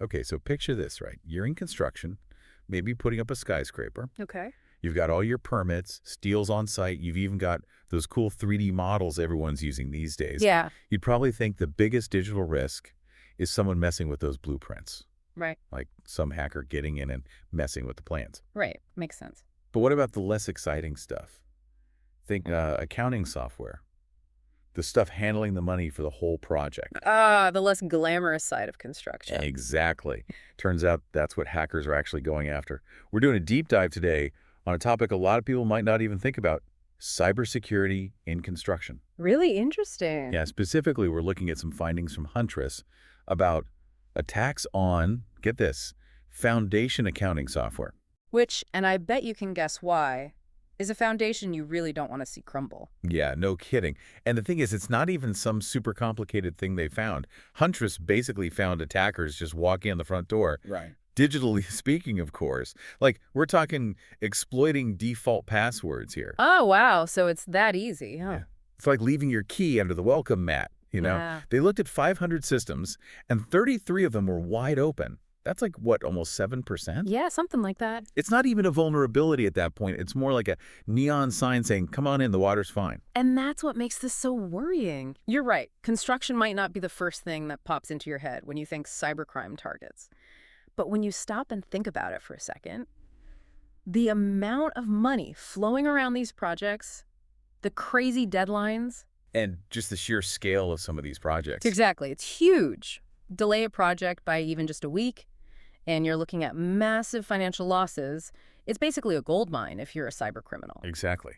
Okay, so picture this, right? You're in construction, maybe putting up a skyscraper. Okay. You've got all your permits, steel's on site. You've even got those cool 3D models everyone's using these days. Yeah. You'd probably think the biggest digital risk is someone messing with those blueprints, Right. like some hacker getting in and messing with the plans. Right. Makes sense. But what about the less exciting stuff? Think accounting software, the stuff handling the money for the whole project. Ah, the less glamorous side of construction. Exactly. Turns out that's what hackers are actually going after. We're doing a deep dive today on a topic a lot of people might not even think about, cybersecurity in construction. Really interesting. Yeah, specifically, we're looking at some findings from Huntress about attacks on, get this, foundation accounting software. Which, and I bet you can guess why, is a foundation you really don't want to see crumble. Yeah, no kidding. And the thing is, it's not even some super complicated thing they found. Huntress basically found attackers just walking in the front door. Right. Digitally speaking, of course. Like, we're talking exploiting default passwords here. Oh, wow. So it's that easy, huh? Yeah. It's like leaving your key under the welcome mat, you know? Yeah. They looked at 500 systems, and 33 of them were wide open. That's like, what, almost 7%? Yeah, something like that. It's not even a vulnerability at that point. It's more like a neon sign saying, come on in, the water's fine. And that's what makes this so worrying. You're right. Construction might not be the first thing that pops into your head when you think cybercrime targets. But when you stop and think about it for a second, the amount of money flowing around these projects, the crazy deadlines. And just the sheer scale of some of these projects. Exactly. It's huge. Delay a project by even just a week, and you're looking at massive financial losses. It's basically a gold mine if you're a cyber criminal. Exactly.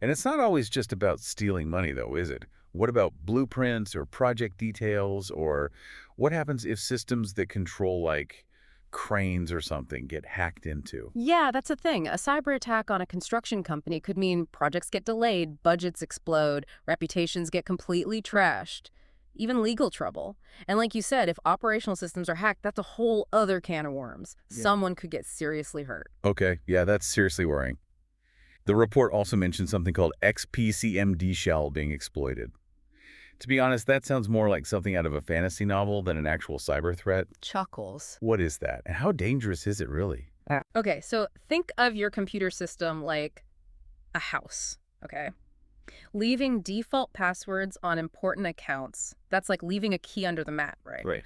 And it's not always just about stealing money, though, is it? What about blueprints or project details? Or what happens if systems that control, like, cranes or something get hacked into? Yeah, that's a thing. A cyber attack on a construction company could mean projects get delayed, budgets explode, reputations get completely trashed, even legal trouble. And like you said, if operational systems are hacked, that's a whole other can of worms. Yeah. Someone could get seriously hurt. Okay, yeah, that's seriously worrying. The report also mentioned something called XPCMD shell being exploited. To be honest, that sounds more like something out of a fantasy novel than an actual cyber threat. Chuckles. What is that? And how dangerous is it really? Okay, so think of your computer system like a house, okay? Leaving default passwords on important accounts, that's like leaving a key under the mat, right? Right.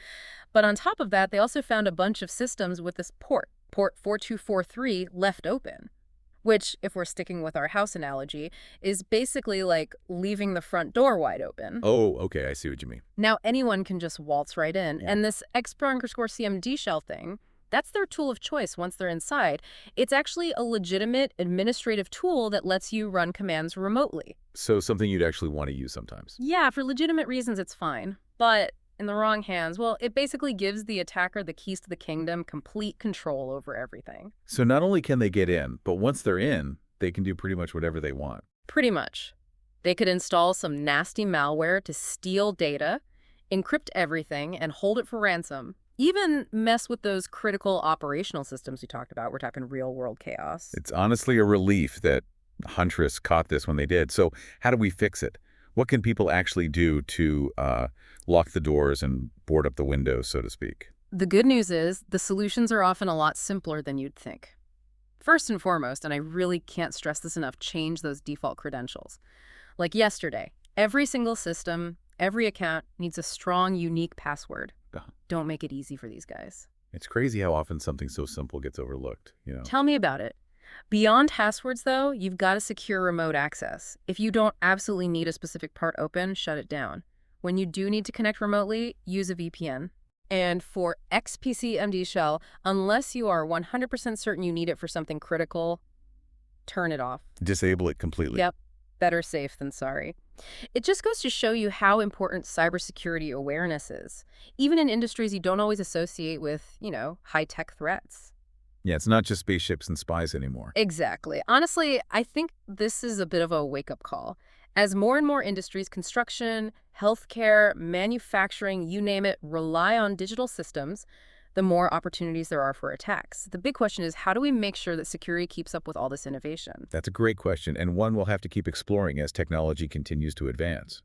But on top of that, they also found a bunch of systems with this port 4243, left open, which, if we're sticking with our house analogy, is basically like leaving the front door wide open. Oh, okay, I see what you mean. Now anyone can just waltz right in. Yeah. And this X_CMD shell thing, that's their tool of choice once they're inside. It's actually a legitimate administrative tool that lets you run commands remotely. So something you'd actually want to use sometimes. Yeah, for legitimate reasons, it's fine. But in the wrong hands, well, it basically gives the attacker the keys to the kingdom, complete control over everything. So not only can they get in, but once they're in, they can do pretty much whatever they want. Pretty much. They could install some nasty malware to steal data, encrypt everything, and hold it for ransom. Even mess with those critical operational systems we talked about. We're talking real-world chaos. It's honestly a relief that Huntress caught this when they did. So how do we fix it? What can people actually do to lock the doors and board up the windows, so to speak? The good news is the solutions are often a lot simpler than you'd think. First and foremost, and I really can't stress this enough, change those default credentials. Like yesterday, every single system, every account needs a strong, unique password. Don't make it easy for these guys. It's crazy how often something so simple gets overlooked, you know? Tell me about it. Beyond passwords, though, you've got to secure remote access. If you don't absolutely need a specific part open, shut it down. When you do need to connect remotely, use a VPN. And for XPCMD shell, unless you are 100% certain you need it for something critical, turn it off. Disable it completely. Yep. Better safe than sorry. It just goes to show you how important cybersecurity awareness is, even in industries you don't always associate with, high-tech threats. Yeah, it's not just spaceships and spies anymore. Exactly. Honestly, I think this is a bit of a wake-up call. As more and more industries, construction, healthcare, manufacturing, you name it, rely on digital systems, the more opportunities there are for attacks. The big question is, how do we make sure that security keeps up with all this innovation? That's a great question, and one we'll have to keep exploring as technology continues to advance.